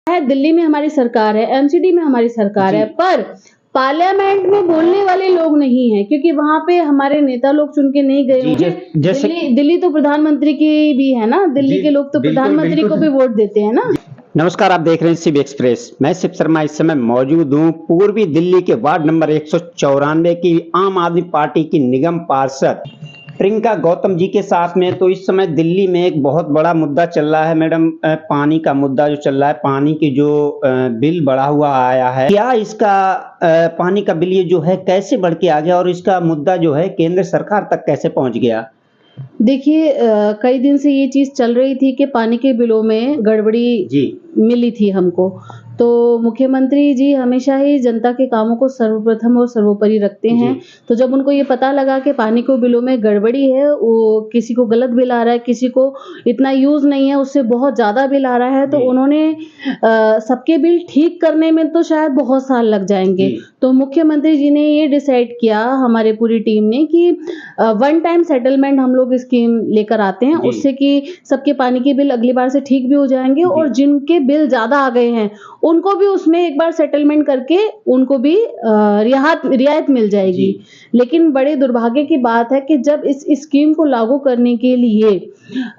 है, दिल्ली में हमारी सरकार है, एमसीडी में हमारी सरकार है, पर पार्लियामेंट में बोलने वाले लोग नहीं हैं, क्योंकि वहां पे हमारे नेता लोग चुन के नहीं गए होंगे। दिल्ली तो प्रधानमंत्री की भी है ना, दिल्ली के लोग तो प्रधानमंत्री को भी वोट देते हैं ना। नमस्कार, आप देख रहे हैं शिव एक्सप्रेस। मैं शिव शर्मा इस समय मौजूद हूं पूर्वी दिल्ली के वार्ड नंबर 194 की आम आदमी पार्टी की निगम पार्षद प्रियंका गौतम जी के साथ में। तो इस समय दिल्ली में एक बहुत बड़ा मुद्दा चल रहा है मैडम, पानी का मुद्दा जो चल रहा है, पानी की जो बिल बढ़ा हुआ आया है, क्या इसका पानी का बिल ये जो है कैसे बढ़ के आ गया और इसका मुद्दा जो है केंद्र सरकार तक कैसे पहुंच गया? देखिए, कई दिन से ये चीज चल रही थी कि पानी के बिलों में गड़बड़ी मिली थी हमको। तो मुख्यमंत्री जी हमेशा ही जनता के कामों को सर्वप्रथम और सर्वोपरि रखते हैं। तो जब उनको ये पता लगा कि पानी के बिलों में गड़बड़ी है, वो किसी को गलत बिल आ रहा है, किसी को इतना यूज नहीं है, उससे बहुत ज्यादा बिल आ रहा है, तो उन्होंने सबके बिल ठीक करने में तो शायद बहुत साल लग जाएंगे। तो मुख्यमंत्री जी ने ये डिसाइड किया, हमारे पूरी टीम ने, कि वन टाइम सेटलमेंट हम लोग स्कीम लेकर आते हैं, उससे कि सबके पानी के बिल अगली बार से ठीक भी हो जाएंगे, और जिनके बिल ज्यादा आ गए हैं उनको भी उसमें एक बार सेटलमेंट करके उनको भी रियायत मिल जाएगी। लेकिन बड़े दुर्भाग्य की बात है कि जब इस स्कीम को लागू करने के लिए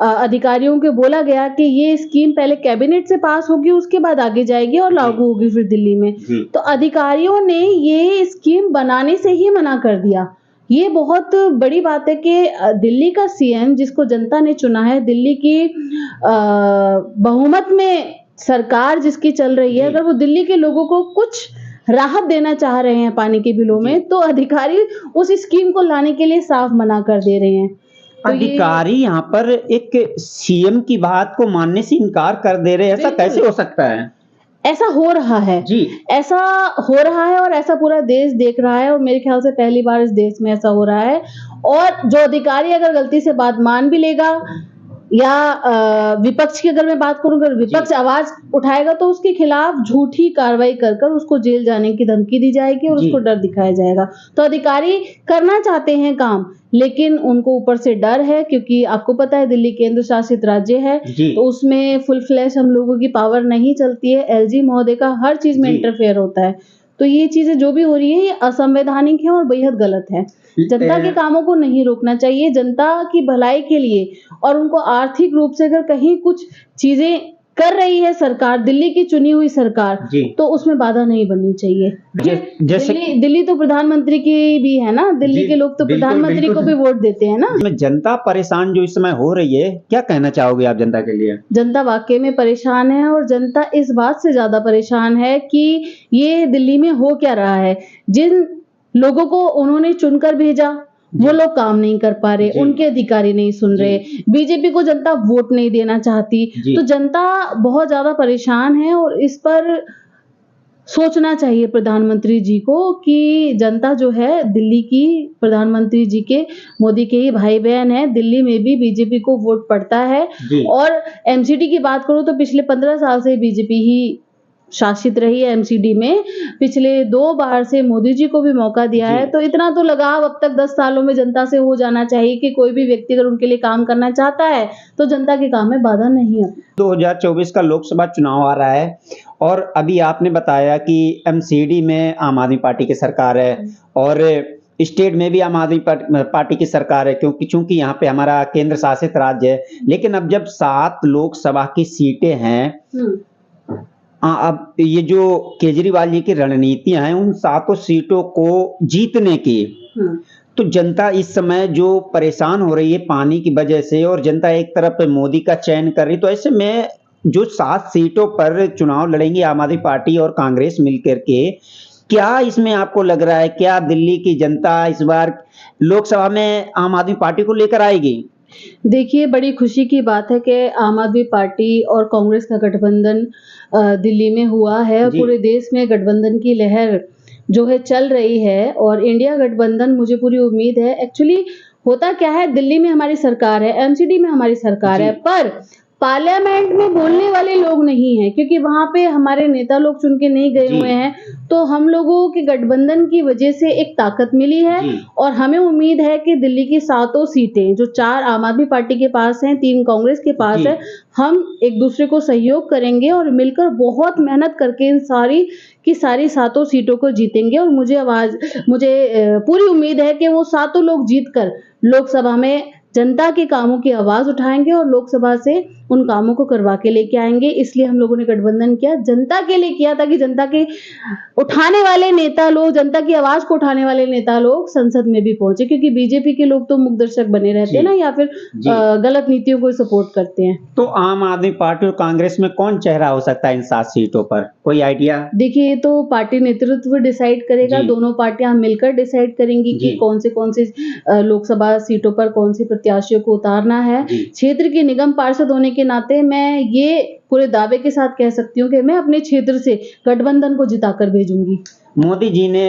अधिकारियों को बोला गया कि ये स्कीम पहले कैबिनेट से पास होगी, उसके बाद आगे जाएगी और लागू होगी फिर दिल्ली में, तो अधिकारियों ने ये स्कीम बनाने से ही मना कर दिया। ये बहुत बड़ी बात है कि दिल्ली का सीएम, जिसको जनता ने चुना है, दिल्ली की बहुमत में सरकार जिसकी चल रही है, अगर वो दिल्ली के लोगों को कुछ राहत देना चाह रहे हैं पानी के बिलों में, तो अधिकारी उस स्कीम को लाने के लिए साफ मना कर दे रहे हैं। तो अधिकारी यहाँ पर एक सीएम की बात को मानने से इनकार कर दे रहे हैं, ऐसा कैसे हो सकता है? ऐसा हो रहा है ऐसा हो रहा है और ऐसा पूरा देश देख रहा है, और मेरे ख्याल से पहली बार इस देश में ऐसा हो रहा है। और जो अधिकारी अगर गलती से बात मान भी लेगा, या विपक्ष की अगर मैं बात करूं, अगर विपक्ष आवाज उठाएगा, तो उसके खिलाफ झूठी कार्रवाई कर उसको जेल जाने की धमकी दी जाएगी और उसको डर दिखाया जाएगा। तो अधिकारी करना चाहते हैं काम, लेकिन उनको ऊपर से डर है, क्योंकि आपको पता है दिल्ली केंद्र शासित राज्य है, तो उसमें फुल फ्लैश हम लोगों की पावर नहीं चलती है। एलजी महोदय का हर चीज में इंटरफेयर होता है। तो ये चीजें जो भी हो रही है, ये असंवैधानिक है और बेहद गलत है। जनता के कामों को नहीं रोकना चाहिए, जनता की भलाई के लिए, और उनको आर्थिक रूप से अगर कहीं कुछ चीजें कर रही है सरकार, दिल्ली की चुनी हुई सरकार, तो उसमें बाधा नहीं बननी चाहिए। दिल्ली तो प्रधानमंत्री की भी है ना, दिल्ली के लोग तो प्रधानमंत्री को भी वोट देते हैं ना। जनता परेशान जो इस समय हो रही है, क्या कहना चाहोगे आप जनता के लिए? जनता वाकई में परेशान है, और जनता इस बात से ज्यादा परेशान है कि ये दिल्ली में हो क्या रहा है। जिन लोगों को उन्होंने चुनकर भेजा, वो लोग काम नहीं कर पा रहे, उनके अधिकारी नहीं सुन रहे, बीजेपी को जनता वोट नहीं देना चाहती। तो जनता बहुत ज्यादा परेशान है, और इस पर सोचना चाहिए प्रधानमंत्री जी को कि जनता जो है दिल्ली की, प्रधानमंत्री जी के, मोदी के ही भाई बहन है। दिल्ली में भी बीजेपी को वोट पड़ता है। और एमसीडी की बात करूं तो पिछले 15 साल से बीजेपी ही शासित रही है एमसीडी में। पिछले 2 बार से मोदी जी को भी मौका दिया है। तो इतना तो लगाव अब तक 10 सालों में जनता से हो जाना चाहिए कि कोई भी व्यक्ति अगर उनके लिए काम करना चाहता है, तो जनता के काम में बाधा नहीं है। 2024 का लोकसभा चुनाव आ रहा है, और अभी आपने बताया कि एमसीडी में आम आदमी पार्टी की सरकार है, और स्टेट में भी आम आदमी पार्टी की सरकार है, क्योंकि यहाँ पे हमारा केंद्र शासित राज्य है। लेकिन अब जब 7 लोकसभा की सीटें हैं, अब ये जो केजरीवाल जी की रणनीतियां हैं, उन 7 सीटों को जीतने की, तो जनता इस समय जो परेशान हो रही है पानी की वजह से, और जनता एक तरफ मोदी का चयन कर रही, तो ऐसे में जो 7 सीटों पर चुनाव लड़ेंगी आम आदमी पार्टी और कांग्रेस मिलकर के, क्या इसमें आपको लग रहा है क्या दिल्ली की जनता इस बार लोकसभा में आम आदमी पार्टी को लेकर आएगी? देखिए, बड़ी खुशी की बात है कि आम आदमी पार्टी और कांग्रेस का गठबंधन दिल्ली में हुआ है, और पूरे देश में गठबंधन की लहर जो है चल रही है, और इंडिया गठबंधन, मुझे पूरी उम्मीद है। एक्चुअली होता क्या है, दिल्ली में हमारी सरकार है, एमसीडी में हमारी सरकार है, पर पार्लियामेंट में बोलने वाले लोग नहीं हैं, क्योंकि वहां पे हमारे नेता लोग चुन के नहीं गए हुए हैं। तो हम लोगों के गठबंधन की वजह से एक ताकत मिली है और हमें उम्मीद है कि दिल्ली की 7 सीटें जो 4 आम आदमी पार्टी के पास हैं, 3 कांग्रेस के पास है, हम एक दूसरे को सहयोग करेंगे और मिलकर बहुत मेहनत करके इन सारी 7 सीटों को जीतेंगे। और मुझे पूरी उम्मीद है कि वो 7 लोग जीतकर लोकसभा में जनता के कामों की आवाज उठाएंगे और लोकसभा से उन कामों को करवा के लेके आएंगे। इसलिए हम लोगों ने गठबंधन किया, जनता के लिए किया, ताकि जनता के उठाने वाले नेता लोग, जनता की आवाज को उठाने वाले नेता लोग संसद में भी पहुंचे, क्योंकि बीजेपी के लोग तो मुख दर्शक बने रहते हैं ना, या फिर गलत नीतियों को सपोर्ट करते हैं। तो आम आदमी पार्टी और कांग्रेस में कौन चेहरा हो सकता है इन 7 सीटों पर, कोई आइडिया? देखिए, ये तो पार्टी नेतृत्व डिसाइड करेगा, दोनों पार्टियां मिलकर डिसाइड करेंगी कि कौन से लोकसभा सीटों पर कौन से प्रत्याशियों को उतारना है। क्षेत्र की निगम पार्षद होने के नाते मैं ये पूरे दावे के साथ कह सकती हूँ कि मैं अपने क्षेत्र से गठबंधन को जिताकर भेजूंगी। मोदी जी ने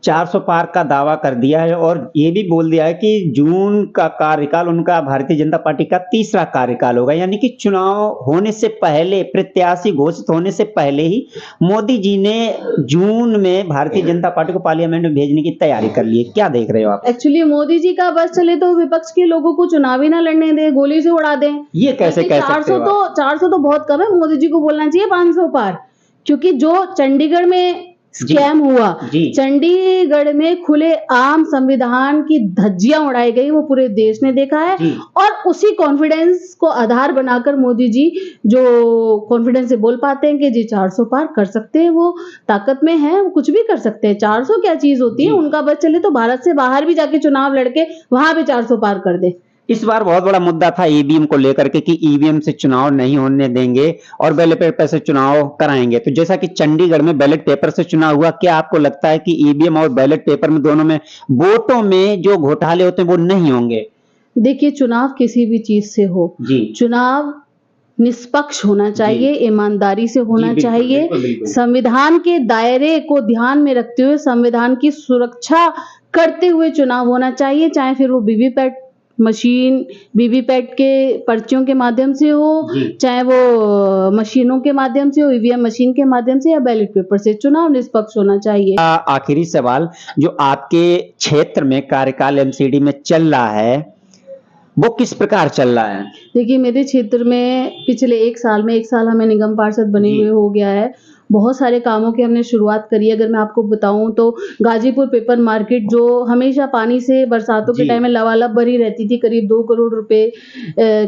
400 पार का दावा कर दिया है और ये भी बोल दिया है कि जून का कार्यकाल उनका भारतीय जनता पार्टी का तीसरा कार्यकाल होगा, यानी कि चुनाव होने से पहले, प्रत्याशी घोषित होने से पहले ही मोदी जी ने जून में भारतीय जनता पार्टी को पार्लियामेंट में भेजने की तैयारी कर ली है। क्या देख रहे हो आप? एक्चुअली मोदी जी का बस चले तो विपक्ष के लोगों को चुनाव ही ना लड़ने दें, गोली से उड़ा दें। ये कैसे कह सकते हो? 400 तो बहुत कम है, मोदी जी को बोलना चाहिए 500 पार, क्योंकि जो चंडीगढ़ में स्कैम हुआ, चंडीगढ़ में खुले आम संविधान की धज्जियां उड़ाई गई, वो पूरे देश ने देखा है। और उसी कॉन्फिडेंस को आधार बनाकर मोदी जी जो कॉन्फिडेंस से बोल पाते हैं कि जी 400 पार कर सकते हैं, वो ताकत में है, वो कुछ भी कर सकते हैं। 400 क्या चीज होती है, उनका बस चले तो भारत से बाहर भी जाके चुनाव लड़के वहां भी 400 पार कर दे। इस बार बहुत बड़ा मुद्दा था ईवीएम को लेकर के कि ईवीएम से चुनाव नहीं होने देंगे और बैलेट पेपर से चुनाव कराएंगे। तो जैसा कि चंडीगढ़ में बैलेट पेपर से चुनाव हुआ, क्या आपको लगता है कि ईवीएम और बैलेट पेपर में दोनों में वोटों में जो घोटाले होते हैं वो नहीं होंगे? देखिए, चुनाव किसी भी चीज से हो, चुनाव निष्पक्ष होना चाहिए, ईमानदारी से होना चाहिए, संविधान के दायरे को ध्यान में रखते हुए, संविधान की सुरक्षा करते हुए चुनाव होना चाहिए। चाहे फिर वो वीवीपैट के पर्चियों के माध्यम से हो, चाहे वो मशीनों के माध्यम से हो, ईवीएम मशीन के माध्यम से, या बैलेट पेपर से, चुनाव निष्पक्ष होना चाहिए। आखिरी सवाल, जो आपके क्षेत्र में कार्यकाल एमसीडी में चल रहा है वो किस प्रकार चल रहा है? देखिए, मेरे क्षेत्र में पिछले 1 साल हमें निगम पार्षद बने हुए हो गया है। बहुत सारे कामों की हमने शुरुआत करी है। अगर मैं आपको बताऊं तो गाजीपुर पेपर मार्केट, जो हमेशा पानी से बरसातों के टाइम में लबालब भरी रहती थी, करीब 2 करोड़ रुपए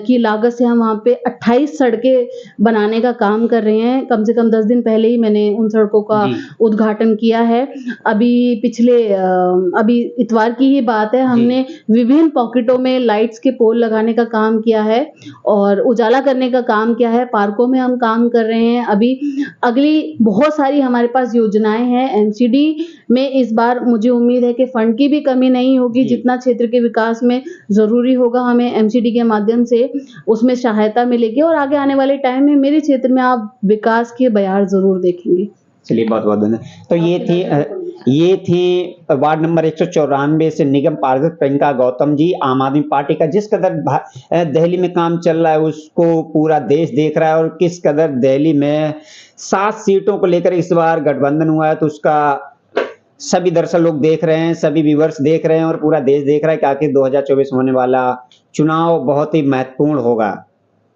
की लागत से हम वहां पे 28 सड़कें बनाने का काम कर रहे हैं। कम से कम 10 दिन पहले ही मैंने उन सड़कों का उद्घाटन किया है। अभी इतवार की ही बात है, हमने विभिन्न पॉकेटों में लाइट्स के पोल लगाने का काम किया है और उजाला करने का काम किया है। पार्कों में हम काम कर रहे हैं। अभी अगली बहुत सारी हमारे पास योजनाएं हैं एमसीडी में। इस बार मुझे उम्मीद है कि फंड की भी कमी नहीं होगी, जितना क्षेत्र के विकास में जरूरी होगा हमें एमसीडी के माध्यम से उसमें सहायता मिलेगी और आगे आने वाले टाइम में मेरे क्षेत्र में आप विकास के बयार जरूर देखेंगे। चलिए, बहुत बहुत धन्यवाद। तो ये थी वार्ड नंबर 194 से निगम पार्षद प्रियंका गौतम जी, आम आदमी पार्टी का। जिस कदर दिल्ली में काम चल रहा है उसको पूरा देश देख रहा है और किस कदर दिल्ली में 7 सीटों को लेकर इस बार गठबंधन हुआ है, तो उसका सभी दर्शक लोग देख रहे हैं, सभी व्यूअर्स देख रहे हैं और पूरा देश देख रहा है कि आखिर 2024 होने वाला चुनाव बहुत ही महत्वपूर्ण होगा।